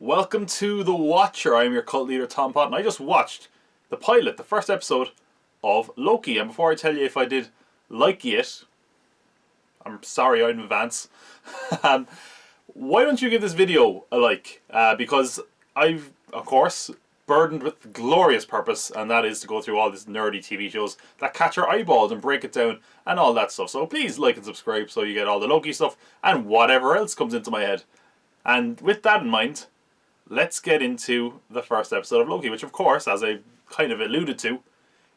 Welcome to The Watcher. I'm your cult leader, Tom Pot, and I just watched the pilot, the first episode of Loki. And before I tell you if I did like it, I'm sorry in advance. Why don't you give this video a like? Because I've, of course, burdened with glorious purpose, and that is to go through all these nerdy TV shows that catch your eyeballs and break it down and all that stuff. So please like and subscribe so you get all the Loki stuff and whatever else comes into my head. And with that in mind, let's get into the first episode of Loki, which of course, as I kind of alluded to,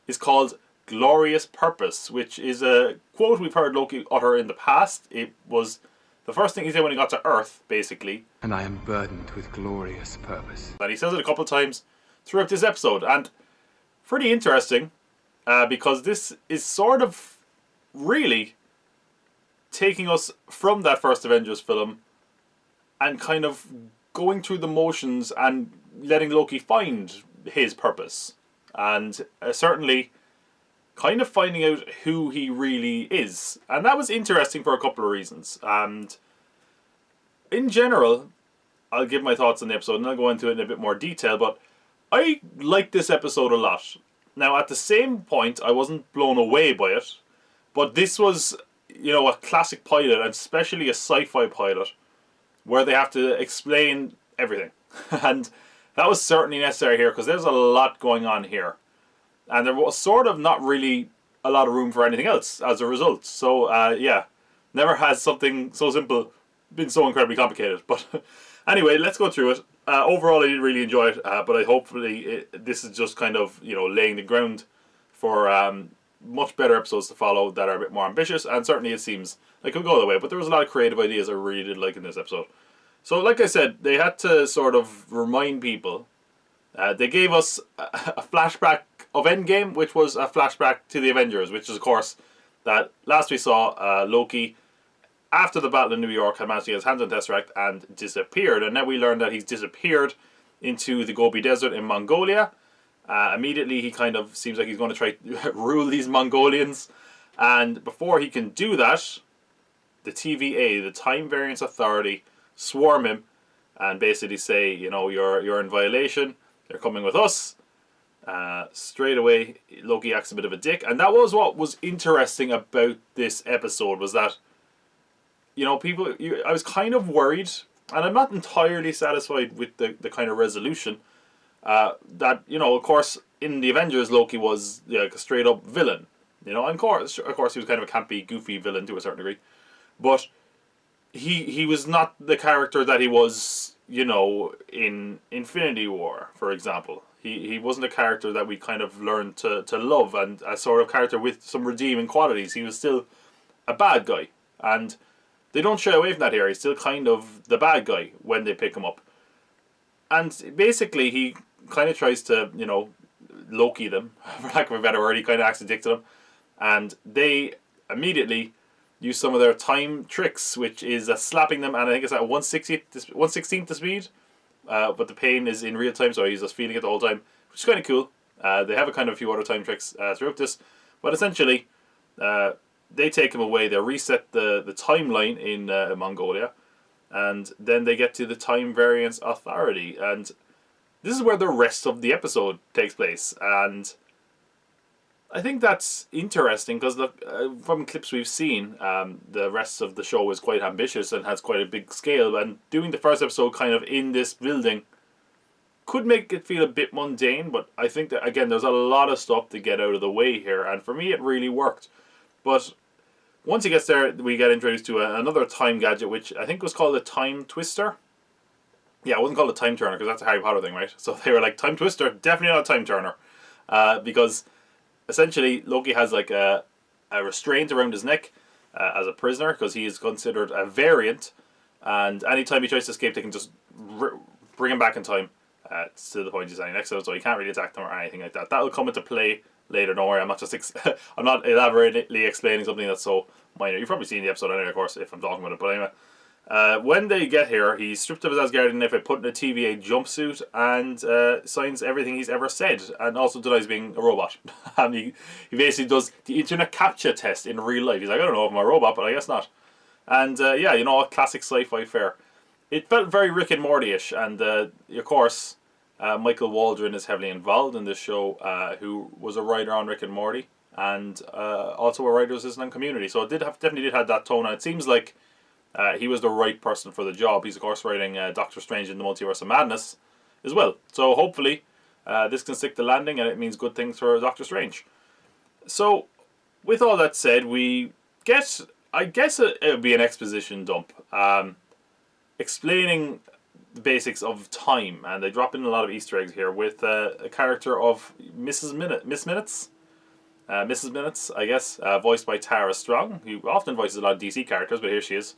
is called Glorious Purpose, which is a quote we've heard Loki utter in the past. It was the first thing he said when he got to Earth, basically. And I am burdened with glorious purpose. And he says it a couple of times throughout this episode, and pretty interesting, because this is sort of really taking us from that first Avengers film and kind of going through the motions and letting Loki find his purpose, and certainly kind of finding out who he really is. And that was interesting for a couple of reasons. And in general, I'll give my thoughts on the episode and I'll go into it in a bit more detail, but I liked this episode a lot. Now, at the same point, I wasn't blown away by it, but this was, you know, a classic pilot, and especially a sci-fi pilot, where they have to explain everything. And that was certainly necessary here, because there's a lot going on here. And there was sort of not really a lot of room for anything else as a result. So, yeah, never has something so simple been so incredibly complicated. But anyway, let's go through it. Overall, I didn't really enjoy it, but this is just kind of, you know, laying the ground for much better episodes to follow that are a bit more ambitious, and certainly it seems like it could go the way. But there was a lot of creative ideas I really did like in this episode. So, like I said, they had to sort of remind people. They gave us a flashback of Endgame, which was a flashback to the Avengers, which is, of course, that last we saw Loki, after the battle in New York, had managed to get his hands on Tesseract and disappeared. And now we learned that he's disappeared into the Gobi Desert in Mongolia. Immediately, he kind of seems like he's going to try to rule these Mongolians. And before he can do that, the TVA, the Time Variance Authority, swarm him and basically say, you know, you're in violation. You're coming with us. Straight away, Loki acts a bit of a dick. And that was what was interesting about this episode, was that, you know, I was kind of worried, and I'm not entirely satisfied with the kind of resolution, that, you know, of course, in the Avengers, Loki was like a straight up villain. You know, and of course, he was kind of a campy, goofy villain to a certain degree. But he was not the character that he was, you know, in Infinity War, for example. He wasn't a character that we kind of learned to love, and a sort of character with some redeeming qualities. He was still a bad guy, and they don't shy away from that here. He's still kind of the bad guy when they pick him up. And basically, he kind of tries to, you know, Loki them, for lack of a better word. He kind of acts a dick to them. And they immediately use some of their time tricks, which is slapping them, and I think it's at 1/16th the speed. But the pain is in real time, so he's just feeling it the whole time, which is kind of cool. They have a kind of a few other time tricks throughout this. But essentially, they take him away. They reset the timeline in Mongolia, and then they get to the Time Variance Authority, and this is where the rest of the episode takes place. And I think that's interesting because from clips we've seen, the rest of the show is quite ambitious and has quite a big scale, and doing the first episode kind of in this building could make it feel a bit mundane, but I think that, again, there's a lot of stuff to get out of the way here, and for me it really worked. But once he gets there, we get introduced to another time gadget, which I think was called a Time Twister. Yeah, it wasn't called a Time Turner, because that's a Harry Potter thing, right? So they were like, Time Twister, definitely not a Time Turner. Because essentially, Loki has like a restraint around his neck as a prisoner, because he is considered a variant, and anytime he tries to escape, they can just bring him back in time to the point he's standing next to him, so he can't really attack them or anything like that. That will come into play later. Don't worry, I'm not elaborately explaining something that's so minor. You've probably seen the episode anyway, of course, if I'm talking about it. But anyway, when they get here, he's stripped of his Asgardian knife by putting a TVA jumpsuit and signs everything he's ever said, and also denies being a robot. And he basically does the internet captcha test in real life. He's like, I don't know if I'm a robot, but I guess not. And yeah, you know, a classic sci-fi fare. it felt very Rick and Morty-ish, and of course, Michael Waldron is heavily involved in this show, who was a writer on Rick and Morty, and also a writer's assistant on Community. So it definitely did have that tone, and it seems like he was the right person for the job. He's of course writing Doctor Strange in the Multiverse of Madness as well. So hopefully this can stick the landing, and it means good things for Doctor Strange. So with all that said, I guess it would be an exposition dump, explaining the basics of time, and they drop in a lot of Easter eggs here with a character of Miss Minutes, I guess, voiced by Tara Strong, who often voices a lot of DC characters, but here she is.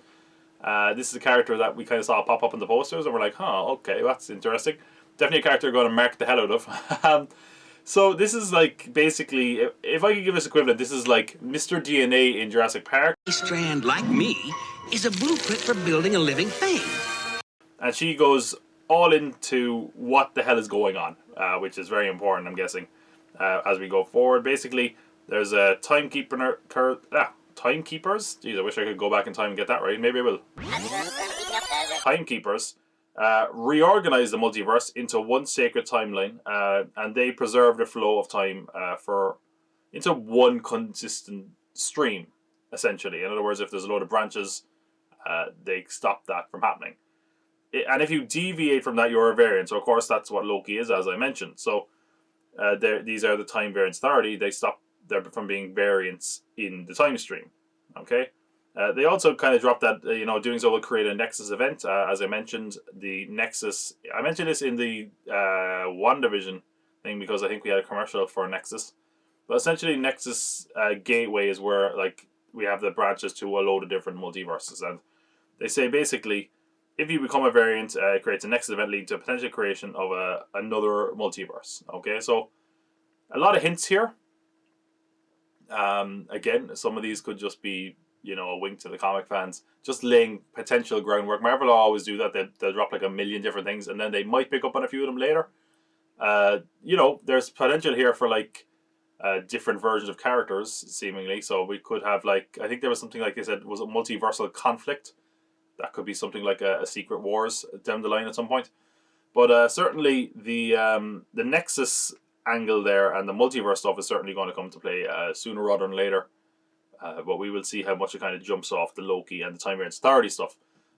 This is a character that we kind of saw pop up in the posters, and we're like, okay, that's interesting. Definitely a character going to mark the hell out of. So this is like, basically, if I could give this equivalent, this is like Mr. DNA in Jurassic Park. A strand like me is a blueprint for building a living thing. And she goes all into what the hell is going on, which is very important, I'm guessing, as we go forward. Basically, there's a timekeepers. Jeez, I wish I could go back in time and get that right. Maybe I will. Timekeepers reorganize the multiverse into one sacred timeline, and they preserve the flow of time into one consistent stream, essentially. In other words, if there's a load of branches, they stop that from happening. And if you deviate from that, you're a variant. So, of course, that's what Loki is, as I mentioned. So, these are the time variance authority. They stop them from being variants in the time stream. Okay? They also kind of dropped that, doing so will create a Nexus event. As I mentioned, the Nexus... I mentioned this in the WandaVision thing because I think we had a commercial for Nexus. But essentially, Nexus Gateway is where, like, we have the branches to a load of different multiverses. And they say, basically, if you become a variant, it creates a Nexus event leading to a potential creation of another multiverse. Okay, so a lot of hints here. Again, some of these could just be, a wink to the comic fans, just laying potential groundwork. Marvel always do that. They'll drop like a million different things, and then they might pick up on a few of them later. There's potential here for like different versions of characters, seemingly. So we could have like, I think there was something like they said was a multiversal conflict. That could be something like a Secret Wars down the line at some point. But certainly the Nexus angle there and the multiverse stuff is certainly going to come to play sooner rather than later. But we will see how much it kind of jumps off the Loki and the Time Variance Authority stuff.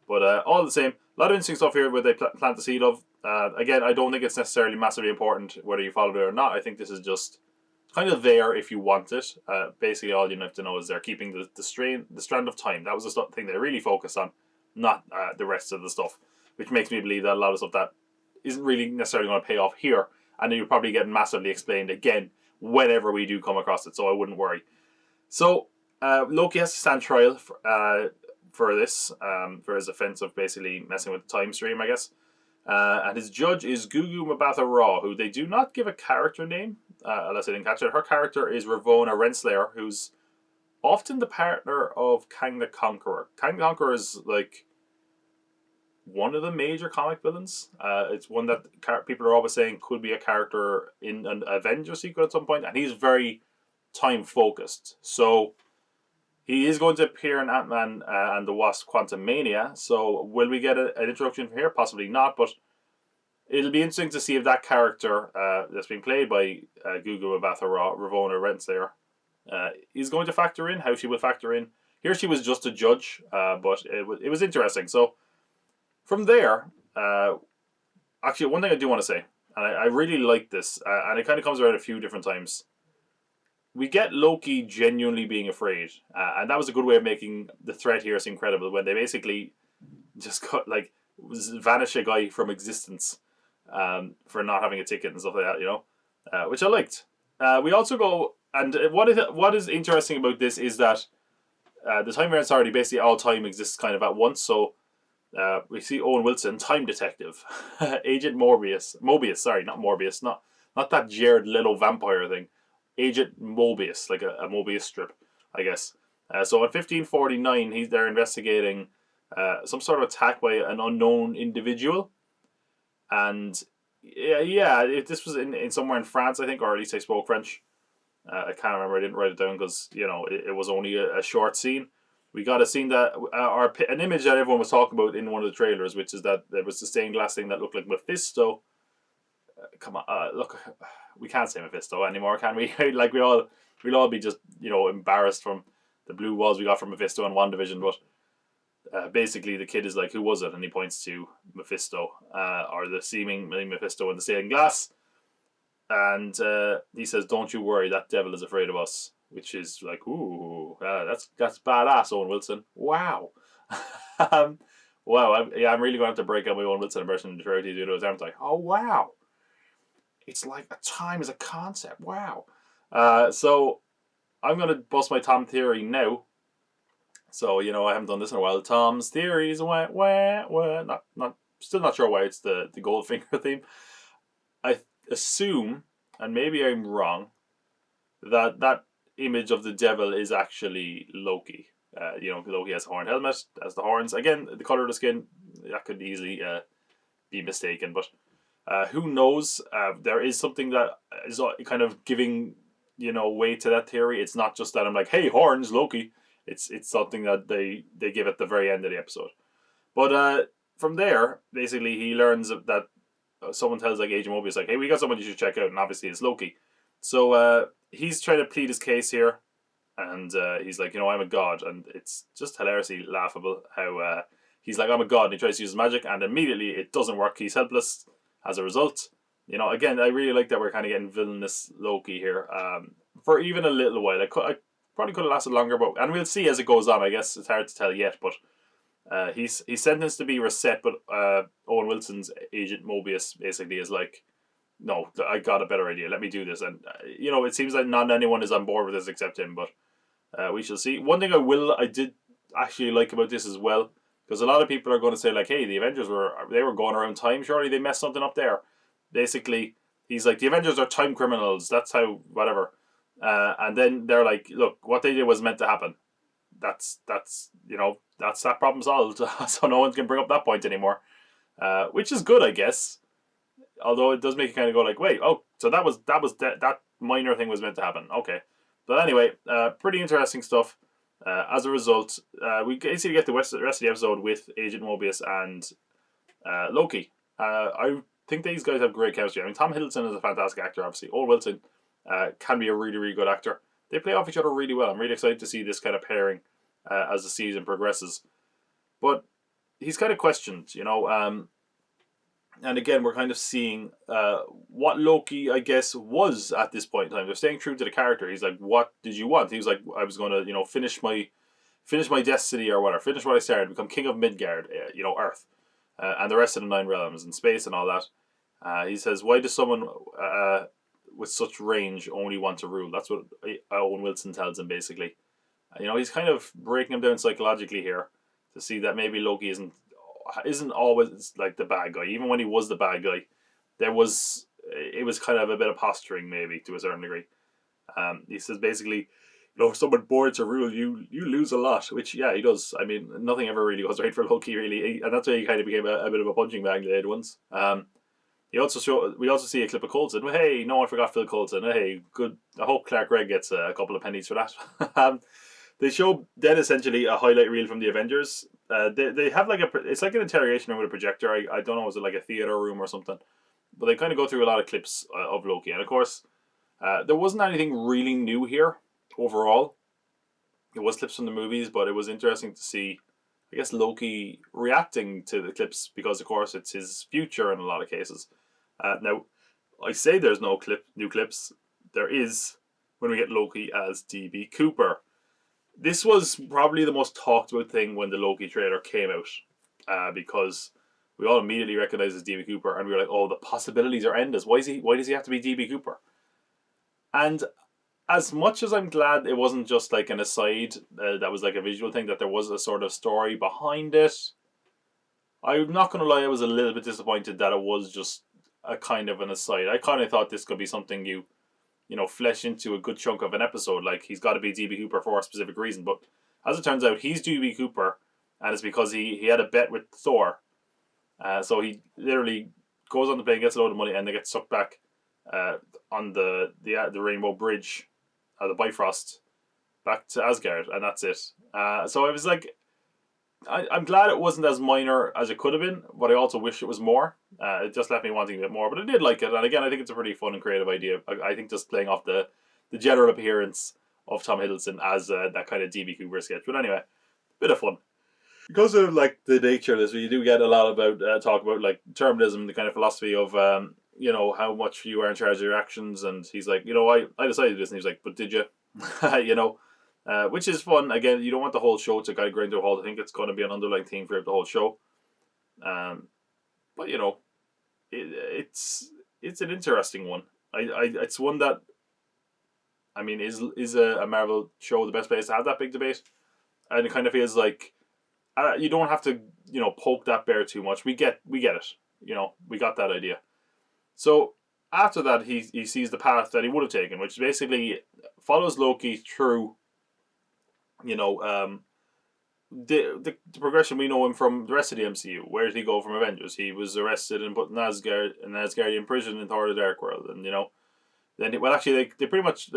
But all the same, a lot of interesting stuff here where they plant the seed of. Again, I don't think it's necessarily massively important whether you follow it or not. I think this is just kind of there if you want it. Basically, all you have to know is they're keeping the strand of time. That was the thing they really focused on, not the rest of the stuff, which makes me believe that a lot of stuff that isn't really necessarily going to pay off here, and then you'll probably get massively explained again whenever we do come across it, so I wouldn't worry. So, Loki has to stand trial for this, for his offense of basically messing with the time stream, I guess. And his judge is Gugu Mbatha-Raw, who they do not give a character name, unless I didn't catch it. Her character is Ravonna Renslayer, who's often the partner of Kang the Conqueror. Kang the Conqueror is like one of the major comic villains. It's one that people are always saying could be a character in an Avengers sequel at some point, and he's very time focused. So he is going to appear in Ant-Man and the Wasp: Quantumania. So will we get an introduction from here? Possibly not, but it'll be interesting to see if that character that's being played by Gugu Mbatha-Raw, Ravonna Renslayer, is going to factor in, how she will factor in. Here she was just a judge, but it was interesting. So from there, actually one thing I do want to say, and I really like this, and it kind of comes around a few different times. We get Loki genuinely being afraid, and that was a good way of making the threat here seem credible when they basically just got vanish a guy from existence for not having a ticket and stuff like that, which I liked. We also go, and what is interesting about this is that the time variance authority, basically all time exists kind of at once. So we see Owen Wilson, time detective, Agent Mobius, sorry, not Morbius, not that Jared Leto vampire thing. Agent Mobius, like a Mobius strip, I guess. So in 1549, they're investigating some sort of attack by an unknown individual. And this was in somewhere in France, I think, or at least I spoke French. I can't remember, I didn't write it down because, it was only a short scene. We got a scene that, an image that everyone was talking about in one of the trailers, which is that there was the stained glass thing that looked like Mephisto. Come on, look, we can't say Mephisto anymore, can we? Like we'll all be just embarrassed from the blue walls we got from Mephisto in WandaVision, but basically the kid is like, who was it? And he points to Mephisto, or the seeming Mephisto in the stained glass, and he says, "Don't you worry, that devil is afraid of us," which is like, ooh, that's badass, Owen Wilson. Wow. Wow, I'm really going to have to break out my Owen Wilson impression to try to do those, aren't I? Oh, wow. It's like a time as a concept. Wow. So I'm going to bust my Tom theory now. So, I haven't done this in a while. Tom's theories, still not sure why it's the Goldfinger theme. I assume, and maybe I'm wrong, that image of the devil is actually Loki. Loki has a horned helmet, has the horns. Again, the color of the skin, that could easily be mistaken, but who knows? There is something that is kind of giving, weight to that theory. It's not just that I'm like, hey, horns, Loki. It's something that they give at the very end of the episode. But from there, basically, he learns that someone tells like Agent Mobius, like, hey, we got someone you should check out, and obviously it's Loki. So he's trying to plead his case here, and he's like, I'm a god, and it's just hilariously laughable how he's like, I'm a god, and he tries to use his magic, and immediately it doesn't work. He's helpless as a result. Again, I really like that we're kind of getting villainous Loki here for even a little while. I probably could have lasted longer, and we'll see as it goes on. I guess it's hard to tell yet, but he's sentenced to be reset, but Owen Wilson's Agent Mobius basically is like, no, I got a better idea. Let me do this. And, it seems like not anyone is on board with this except him, but we shall see. One thing I did actually like about this as well, because a lot of people are going to say, like, hey, the Avengers were going around time. Surely they messed something up there. Basically, he's like, the Avengers are time criminals. That's how, whatever. And then they're like, look, what they did was meant to happen. That's that problem solved. So no one can bring up that point anymore. Which is good, I guess. Although it does make you kind of go like, wait, oh, so that minor thing was meant to happen. Okay. But anyway, pretty interesting stuff. As a result, we basically get the rest of the episode with Agent Mobius and Loki. I think these guys have great chemistry. I mean, Tom Hiddleston is a fantastic actor, obviously. Owen Wilson can be a really, really good actor. They play off each other really well. I'm really excited to see this kind of pairing as the season progresses. But he's kind of questioned, and again, we're kind of seeing what Loki, I guess, was at this point in time. They're staying true to the character. He's like, what did you want? He was like, I was going to, finish my destiny or whatever, finish what I started, become king of Midgard, Earth, and the rest of the 9 realms and space and all that. He says, why does someone with such range only want to rule? That's what Owen Wilson tells him, basically. He's kind of breaking him down psychologically here to see that maybe Loki isn't always like the bad guy. Even when he was the bad guy, it was kind of a bit of posturing, maybe, to a certain degree. He says basically, if someone born to rule, you lose a lot, which, yeah, he does. I mean, nothing ever really goes right for Loki, really, and that's why he kind of became a bit of a punching bag later once. We also see a clip of Coulson. Hey, no one forgot Phil Coulson. Hey, good. I hope Clark Gregg gets a couple of pennies for that. They show then essentially a highlight reel from the Avengers. They have it's like an interrogation room with a projector. I don't know, is it like a theater room or something? But they kind of go through a lot of clips of Loki, and of course, there wasn't anything really new here overall. It was clips from the movies, but it was interesting to see, I guess, Loki reacting to the clips because, of course, it's his future in a lot of cases. Now, I say there's no new clips. There is when we get Loki as D.B. Cooper. This was probably the most talked about thing when the Loki trailer came out, because we all immediately recognized as D.B. Cooper, and we were like, "Oh, the possibilities are endless. Why does he have to be D.B. Cooper?" And as much as I'm glad it wasn't just like an aside that was like a visual thing, that there was a sort of story behind it, I'm not going to lie, I was a little bit disappointed that it was just a kind of an aside. I kind of thought this could be something you flesh into a good chunk of an episode. Like, he's got to be D.B. Cooper for a specific reason. But as it turns out, he's D.B. Cooper, and it's because he had a bet with Thor. So he literally goes on the plane, gets a load of money, and they get sucked back on the Rainbow Bridge, the Bifrost, back to Asgard, and that's it. So I was like, I'm glad it wasn't as minor as it could have been, but I also wish it was more. It just left me wanting a bit more, but I did like it. And again, I think it's a pretty fun and creative idea. I think just playing off the general appearance of Tom Hiddleston as that kind of DB Cooper sketch. But anyway, bit of fun. Because of like the nature of this, we do get a lot about talk about like determinism, the kind of philosophy of how much you are in charge of your actions. And he's like, I decided this, and he's like, but did you? Which is fun. Again, you don't want the whole show to kind of grind to a halt. I think it's going to be an underlying theme for the whole show. But it's an interesting one. It's one that, I mean, is a Marvel show the best place to have that big debate? And it kind of feels like you don't have to poke that bear too much. We get it. We got that idea. So after that, he sees the path that he would have taken, which basically follows Loki through. The progression we know him from the rest of the MCU. Where did he go from Avengers? He was arrested and put in Asgardian prison in Thor: The Dark World, and then they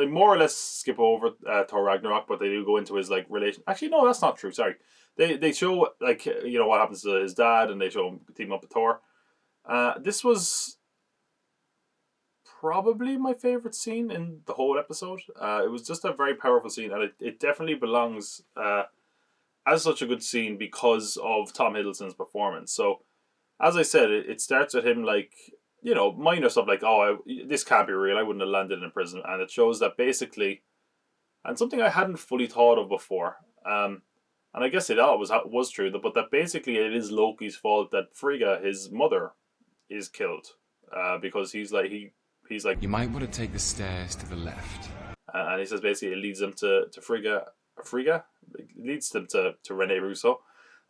more or less skip over Thor Ragnarok, but they do go into his like relation. Actually, no, that's not true. Sorry, they show like what happens to his dad, and they show him teaming up with Thor. This was probably my favorite scene in the whole episode. It was just a very powerful scene, and it definitely belongs as such a good scene because of Tom Hiddleston's performance. So, as I said, it starts with him like, minor stuff like, this can't be real, I wouldn't have landed in prison. And it shows that basically, and something I hadn't fully thought of before, and I guess it was true, but that basically it is Loki's fault that Frigga, his mother, is killed. Because he's like, you might want to take the stairs to the left. And he says basically it leads them to Frigga. It leads them to Rene Russo.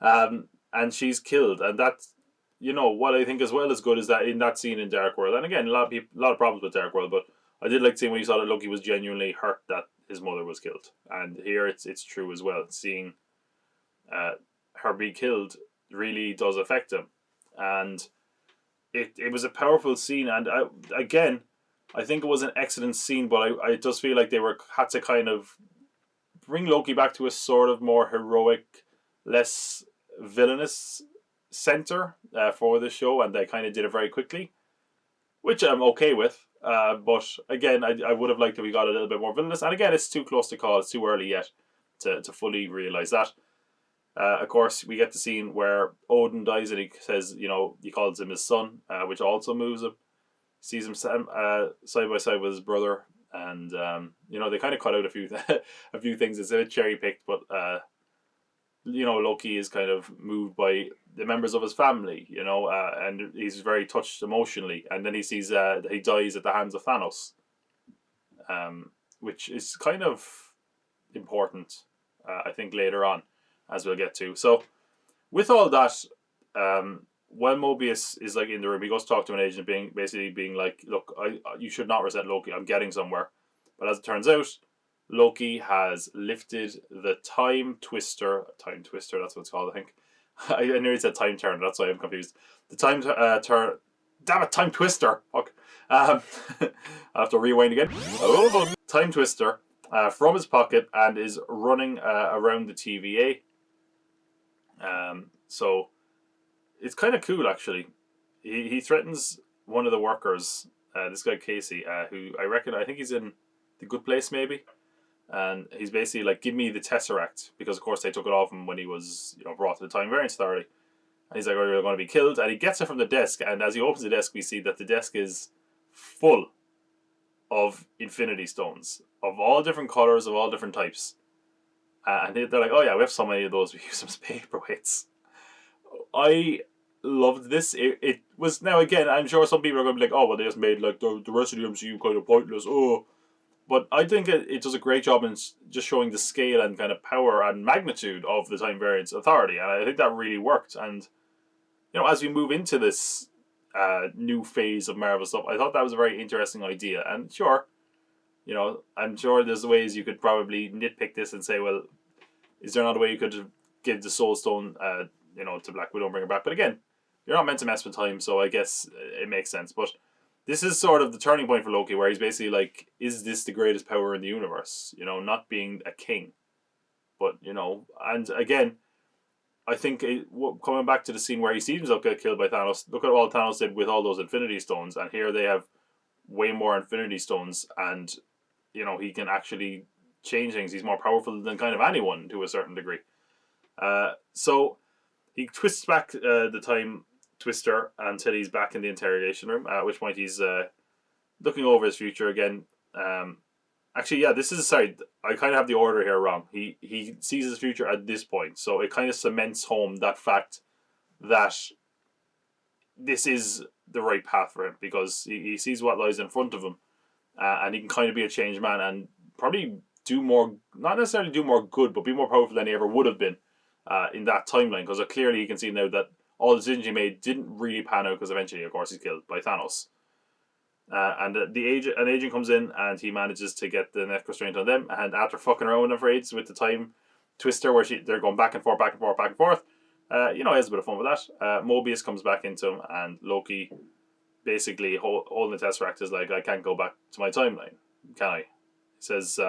And she's killed. And that's, what I think as well is good is that in that scene in Dark World, and again, a lot of problems with Dark World, but I did like seeing when you saw that Loki was genuinely hurt that his mother was killed. And here it's true as well. Seeing her be killed really does affect him. And it was a powerful scene, and I think it was an excellent scene, but I just feel like they had to kind of bring Loki back to a sort of more heroic, less villainous center for the show, and they kind of did it very quickly, which I'm okay with. But again, I would have liked if we got a little bit more villainous, and again, it's too close to call. It's too early yet to fully realize that. Of course, we get the scene where Odin dies, and he says, he calls him his son, which also moves him. Sees him side by side with his brother, and they kind of cut out a few a few things. It's a bit cherry picked, but Loki is kind of moved by the members of his family, and he's very touched emotionally. And then he sees that he dies at the hands of Thanos, which is kind of important, I think, later on, as we'll get to. So, with all that, when Mobius is like in the room, he goes to talk to an agent, being like, "Look, you should not reset Loki. I'm getting somewhere." But as it turns out, Loki has lifted the time twister. Time twister, that's what it's called, I think. I nearly said time turner. That's why I'm confused. The time turn. Damn it, time twister. Fuck. I have to rewind again. Time twister from his pocket and is running around the TVA. So it's kind of cool, actually. He threatens one of the workers, this guy Casey, who I think he's in The Good Place, maybe. And he's basically like, give me the Tesseract, because of course they took it off him when he was brought to the Time Variance Authority. And he's like, oh, you're going to be killed. And he gets it from the desk, and as he opens the desk, we see that the desk is full of Infinity Stones of all different colours, of all different types. And they're like, oh yeah, we have so many of those, we use them as paperweights. I loved this. It was, now again, I'm sure some people are going to be like, oh, well, they just made like the rest of the MCU kind of pointless. But I think it does a great job in just showing the scale and kind of power and magnitude of the Time Variance Authority, and I think that really worked. And as we move into this new phase of Marvel stuff, I thought that was a very interesting idea. And sure, I'm sure there's ways you could probably nitpick this and say, well, is there not a way you could give the Soul Stone, to Black Widow and bring her back? But again, you're not meant to mess with time, so I guess it makes sense. But this is sort of the turning point for Loki, where he's basically like, is this the greatest power in the universe? You know, not being a king, but you know, and again, I think coming back to the scene where he sees himself get killed by Thanos. Look at all Thanos did with all those Infinity Stones, and here they have way more Infinity Stones, and you know, he can actually change things. He's more powerful than kind of anyone to a certain degree. So he twists back the time twister until he's back in the interrogation room, at which point he's looking over his future again. Actually, yeah, this is, sorry, I kind of have the order here wrong. He sees his future at this point, so it kind of cements home that fact that this is the right path for him, because he sees what lies in front of him, and he can kind of be a changed man and probably do more, not necessarily do more good, but be more powerful than he ever would have been in that timeline, because clearly he can see now that all the decisions he made didn't really pan out, because eventually, of course, he's killed by Thanos. And an agent comes in, and he manages to get the net constraint on them, and after fucking around with them with the time twister where they're going back and forth, you know, he has a bit of fun with that. Mobius comes back into him, and Loki basically holding the Tesseract is like, I can't go back to my timeline, can I? He says,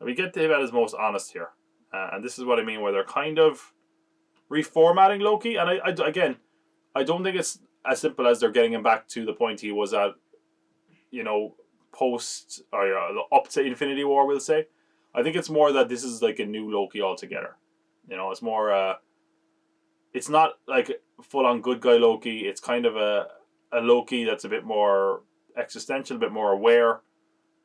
we get to him at his most honest here. And this is what I mean, where they're kind of reformatting Loki, and I don't think it's as simple as they're getting him back to the point he was at, you know, post or up to Infinity War, we'll say. I think it's more that this is like a new Loki altogether. You know, it's more it's not like full on good guy Loki. It's kind of a Loki that's a bit more existential, a bit more aware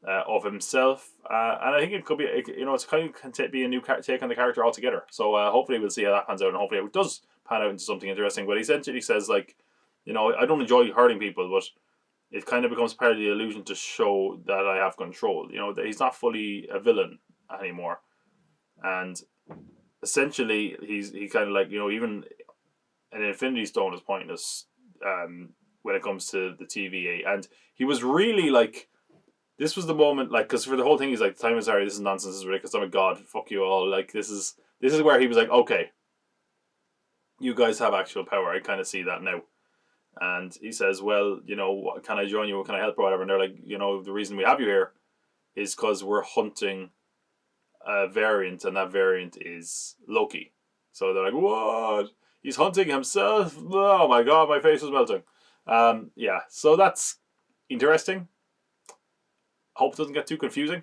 of himself, and I think it could be, you know, it's kind of can be a new take on the character altogether. So hopefully we'll see how that pans out, and hopefully it does pan out into something interesting. But he essentially says, like, you know, I don't enjoy hurting people, but it kind of becomes part of the illusion to show that I have control. You know, that he's not fully a villain anymore, and essentially he kind of like, you know, even an Infinity Stone is pointless when it comes to the TVA, and he was really like, this was the moment, like, because for the whole thing he's like, the time is sorry, this is nonsense, this is ridiculous, I'm a god, fuck you all, like, this is where he was like, okay, you guys have actual power, I kind of see that now. And he says, well, you know, can I join you, can I help or whatever, and they're like, you know, the reason we have you here is because we're hunting a variant, and that variant is Loki. So they're like, what? He's hunting himself? Oh my god, my face is melting. Yeah, so that's interesting. Hope it doesn't get too confusing.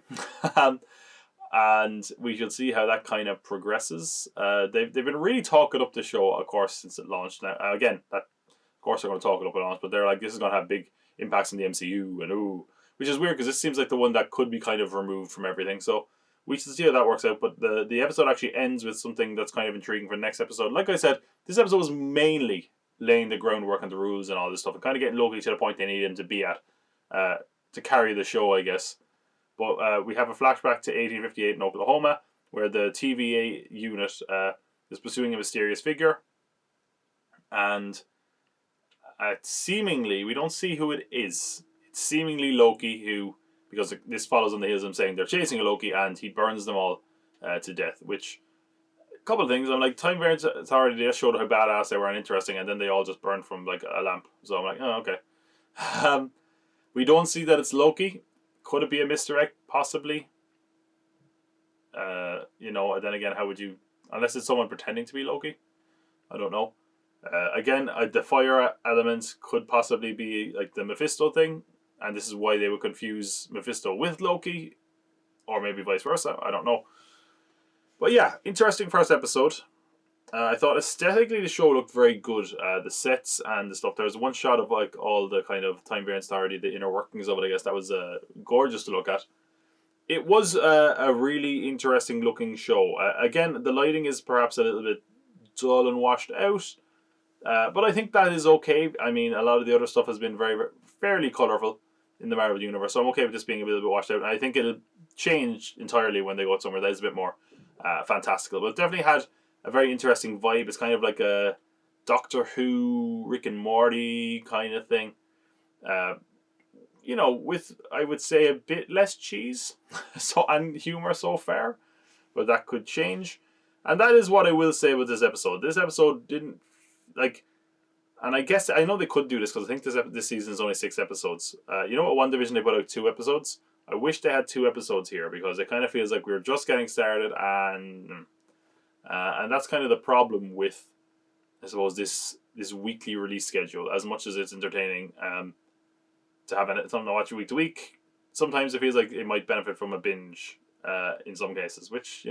And we shall see how that kind of progresses. They've been really talking up the show, of course, since it launched. Now, again, that, of course they're going to talk it up and launch, but they're like, this is going to have big impacts in the MCU, and which is weird, because this seems like the one that could be kind of removed from everything. So we should see how that works out. But the episode actually ends with something that's kind of intriguing for the next episode. Like I said, this episode was mainly laying the groundwork and the rules and all this stuff, and kind of getting Loki to the point they need him to be at, to carry the show, I guess. But we have a flashback to 1858 in Oklahoma, where the TVA unit is pursuing a mysterious figure. And seemingly, we don't see who it is. It's seemingly Loki, who, because this follows on the heels of him saying they're chasing a Loki, and he burns them all to death. Which, a couple of things, I'm like, Time Variance Authority, they just showed how badass they were and interesting, and then they all just burned from like a lamp. So I'm like, oh, okay. We don't see that it's Loki. Could it be a misdirect? Possibly. You know, and then again, how would you... Unless it's someone pretending to be Loki? I don't know. Again, the fire element could possibly be like the Mephisto thing, and this is why they would confuse Mephisto with Loki, or maybe vice versa. I don't know. But yeah, interesting first episode. I thought aesthetically the show looked very good. The sets and the stuff. There was one shot of like all the kind of Time Variance Authority, the inner workings of it. I guess that was gorgeous to look at. It was a really interesting looking show. Again, the lighting is perhaps a little bit dull and washed out, but I think that is okay. I mean, a lot of the other stuff has been fairly colourful in the Marvel universe, so I'm okay with this being a little bit washed out. And I think it'll change entirely when they go somewhere that is a bit more fantastical. But it definitely had a very interesting vibe. It's kind of like a Doctor Who, Rick and Morty kind of thing. You know, with, I would say, a bit less cheese and humour so far. But that could change. And that is what I will say with this episode. This episode didn't, like, And I guess I know they could do this because I think this season is only 6 episodes. You know what? WandaVision, they put out 2 episodes. I wish they had 2 episodes here because it kind of feels like we're just getting started, and that's kind of the problem with, I suppose, this weekly release schedule. As much as it's entertaining to have something to watch week to week, sometimes it feels like it might benefit from a binge in some cases, which,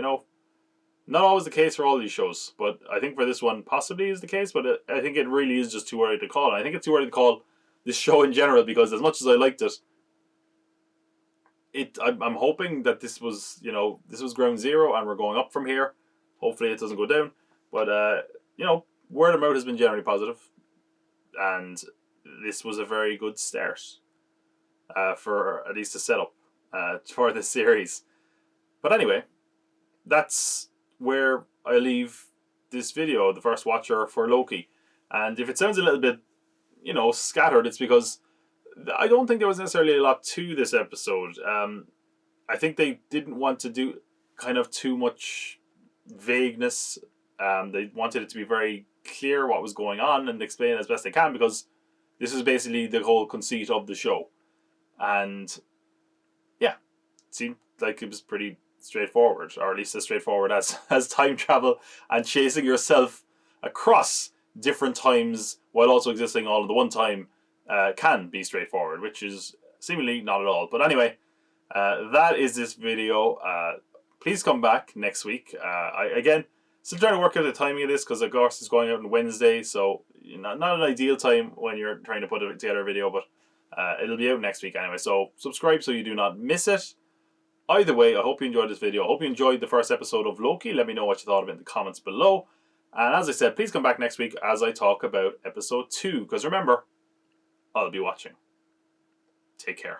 not always the case for all these shows, but I think for this one possibly is the case, but I think it really is just too early to call. And I think it's too early to call this show in general because as much as I liked it, I'm hoping that this was ground zero and we're going up from here. Hopefully it doesn't go down. But, word of mouth has been generally positive, and this was a very good start for at least a setup for this series. But anyway, that's where I leave this video, the first watcher for Loki. And if it sounds a little bit, scattered, it's because I don't think there was necessarily a lot to this episode. I think they didn't want to do kind of too much vagueness. They wanted it to be very clear what was going on and explain as best they can, because this is basically the whole conceit of the show. And yeah, it seemed like it was pretty straightforward, or at least as straightforward as time travel and chasing yourself across different times while also existing all at the one time can be straightforward, which is seemingly not at all. But anyway, that is this video. Please come back next week. I again still trying to work out the timing of this because of course it's going out on Wednesday, so not an ideal time when you're trying to put together a video, but it'll be out next week anyway. So subscribe so you do not miss it. Either way, I hope you enjoyed this video. I hope you enjoyed the first episode of Loki. Let me know what you thought of it in the comments below. And as I said, please come back next week as I talk about episode 2. Because remember, I'll be watching. Take care.